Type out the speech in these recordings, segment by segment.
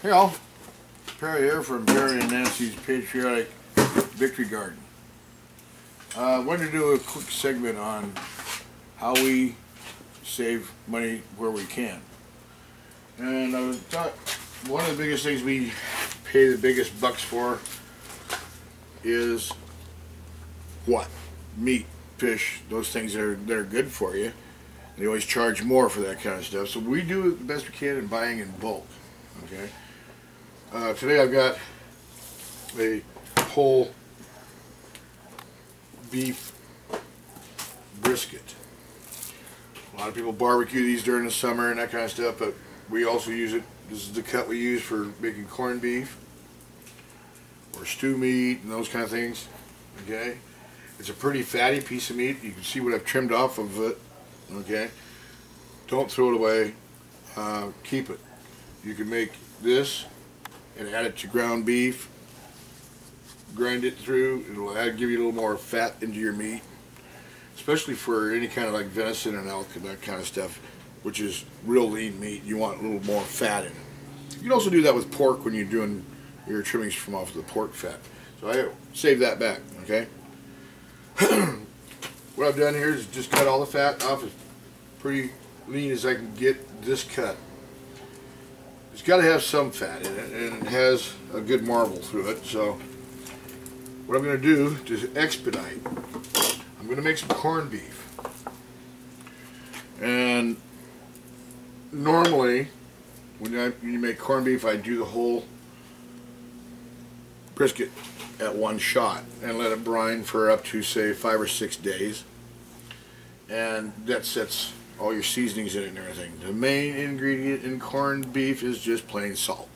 Hey all, Perry here from Barry and Nancy's Patriotic Victory Garden. I wanted to do a quick segment on how we save money where we can. And I thought one of the biggest things we pay the biggest bucks for is what? Meat, fish, those things that are good for you. They always charge more for that kind of stuff. So we do the best we can in buying in bulk. Okay. Today I've got a whole beef brisket. A lot of people barbecue these during the summer and that kind of stuff, but we also use it. This is the cut we use for making corned beef or stew meat and those kind of things. Okay. It's a pretty fatty piece of meat. You can see what I've trimmed off of it. Okay. Don't throw it away. Keep it. You can make this and add it to ground beef, grind it through. It'll give you a little more fat into your meat, especially for any kind of like venison and elk and that kind of stuff, which is real lean meat. You want a little more fat in it. You can also do that with pork when you're doing your trimmings from off of the pork fat. So I save that back. Okay. What I've done here is just cut all the fat off as pretty lean as I can get this cut. It's got to have some fat in it, and it has a good marble through it. So what I'm going to do to expedite, I'm going to make some corned beef. And normally when you make corned beef, I do the whole brisket at one shot and let it brine for up to say 5 or 6 days, and that sets all your seasonings in it and everything. The main ingredient in corned beef is just plain salt,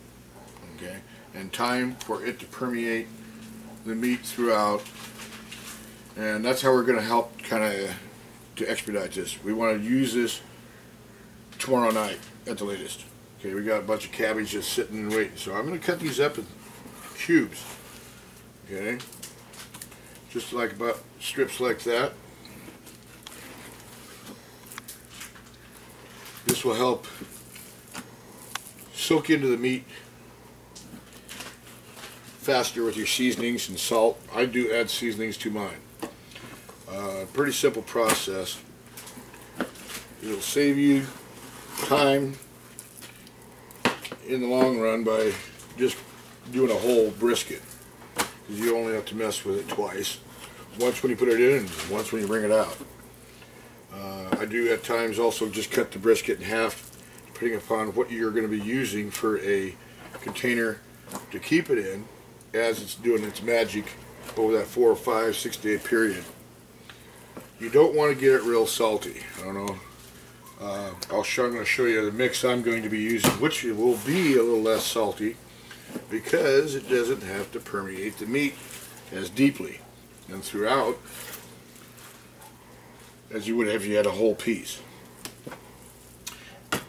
okay, and time for it to permeate the meat throughout, and that's how we're going to help kind of to expedite this. We want to use this tomorrow night at the latest. Okay, we got a bunch of cabbage just sitting and waiting, so I'm going to cut these up in cubes. Okay, just like about strips like that. This will help soak into the meat faster with your seasonings and salt. I do add seasonings to mine. Pretty simple process. It'll save you time in the long run by just doing a whole brisket, because you only have to mess with it twice. Once when you put it in and once when you bring it out. I do at times also just cut the brisket in half, depending upon what you're going to be using for a container to keep it in as it's doing its magic over that 4 or 5, 6 day period. You don't want to get it real salty. I don't know. I'm going to show you the mix I'm going to be using, which will be a little less salty because it doesn't have to permeate the meat as deeply and throughout as you would if you had a whole piece.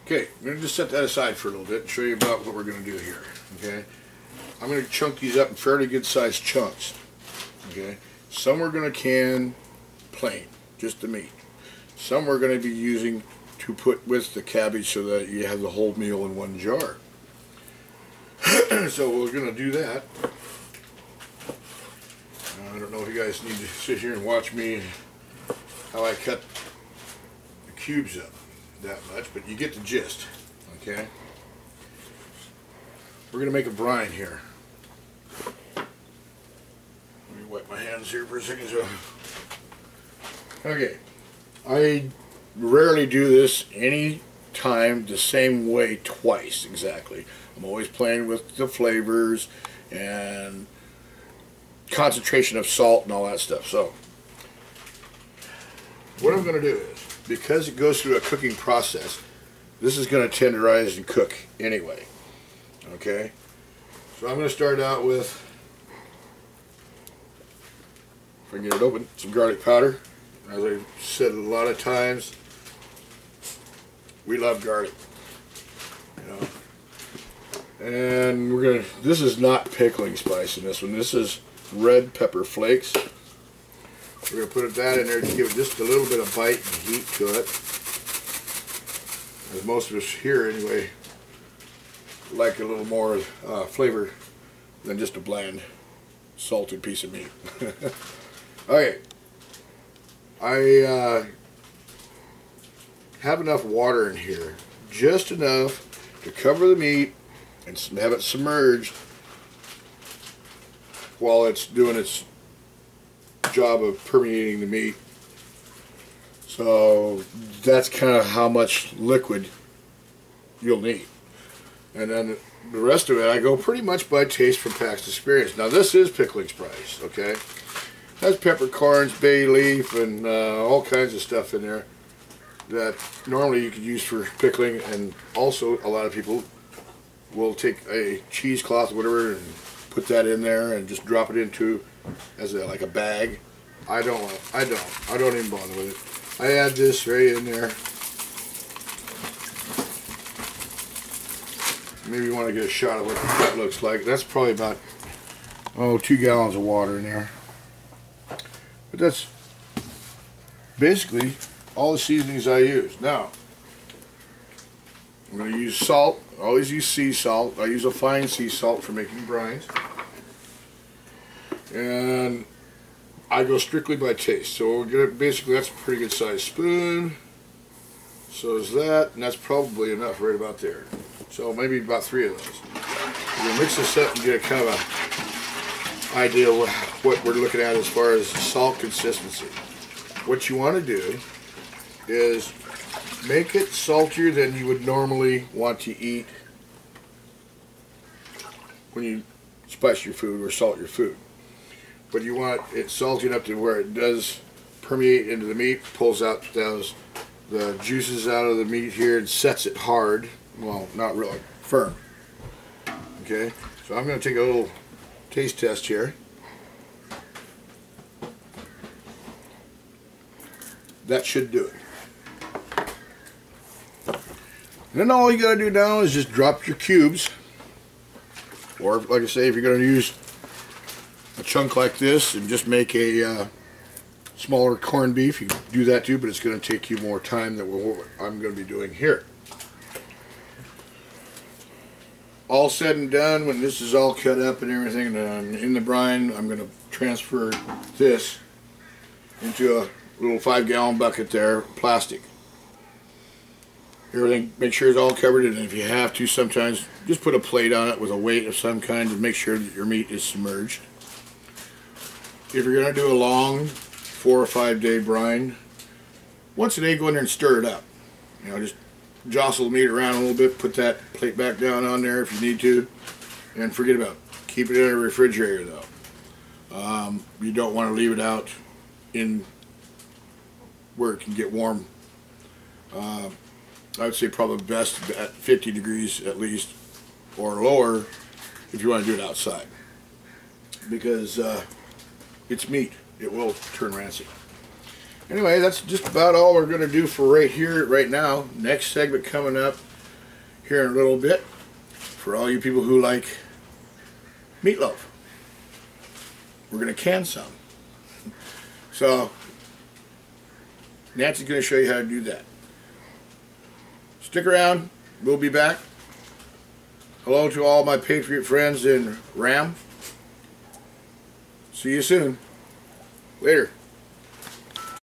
Okay, I'm going to just set that aside for a little bit and show you about what we're going to do here. Okay, I'm going to chunk these up in fairly good sized chunks. Okay, some we're going to can plain, just the meat. Some we're going to be using to put with the cabbage so that you have the whole meal in one jar. So we're going to do that. I don't know if you guys need to sit here and watch me how I cut the cubes up that much, but you get the gist. Okay, we're going to make a brine here. Let me wipe my hands here for a second. Okay, I rarely do this any time the same way twice exactly. I'm always playing with the flavors and concentration of salt and all that stuff. So what I'm going to do is, because it goes through a cooking process, this is going to tenderize and cook anyway. Okay, so I'm going to start out with, if I can get it open, some garlic powder. As I've said a lot of times, we love garlic, you know. And we're gonna, this is not pickling spice in this one. This is red pepper flakes. We're gonna put that in there to give it just a little bit of bite and heat to it. As most of us here anyway like a little more flavor than just a bland, salted piece of meat. Okay, I have enough water in here, just enough to cover the meat and have it submerged while it's doing its job of permeating the meat. So that's kind of how much liquid you'll need. And then the rest of it, I go pretty much by taste from past experience. Now this is pickling spice, okay? It has peppercorns, bay leaf, and all kinds of stuff in there that normally you could use for pickling. And also a lot of people will take a cheesecloth or whatever and put that in there and just drop it into as like a bag. I don't even bother with it. I add this right in there. Maybe you want to get a shot of what that looks like. That's probably about 2 gallons of water in there. But that's basically all the seasonings I use. Now I'm going to use salt. I always use sea salt. I use a fine sea salt for making brines. And I go strictly by taste. So we're gonna, basically that's a pretty good sized spoon. So is that, and that's probably enough right about there. So maybe about 3 of those. We'll mix this up and get a kind of an idea of what we're looking at as far as salt consistency. What you want to do is make it saltier than you would normally want to eat when you spice your food or salt your food. But you want it salty enough to where it does permeate into the meat, pulls out the juices out of the meat here and sets it hard. Well, not really, firm. Okay, so I'm going to take a little taste test here. That should do it. And then all you got to do now is just drop your cubes. Or, like I say, if you're going to use a chunk like this and just make a smaller corned beef, you can do that too, but it's going to take you more time than what I'm going to be doing here. All said and done, when this is all cut up and everything and in the brine, I'm going to transfer this into a little 5-gallon bucket there, plastic. Everything, make sure it's all covered, and if you have to, sometimes just put a plate on it with a weight of some kind to make sure that your meat is submerged. If you're going to do a long 4 or 5 day brine, once a day go in there and stir it up. You know, just jostle the meat around a little bit, put that plate back down on there if you need to, and forget about it. Keep it in a refrigerator though. You don't want to leave it out in where it can get warm. I would say probably best at 50 degrees at least, or lower if you want to do it outside, because it's meat. It will turn rancid. Anyway, that's just about all we're going to do for right now. Next segment coming up here in a little bit for all you people who like meatloaf. We're going to can some. So Nancy's going to show you how to do that. Stick around. We'll be back. Hello to all my Patriot friends in Ram. See you soon. Later.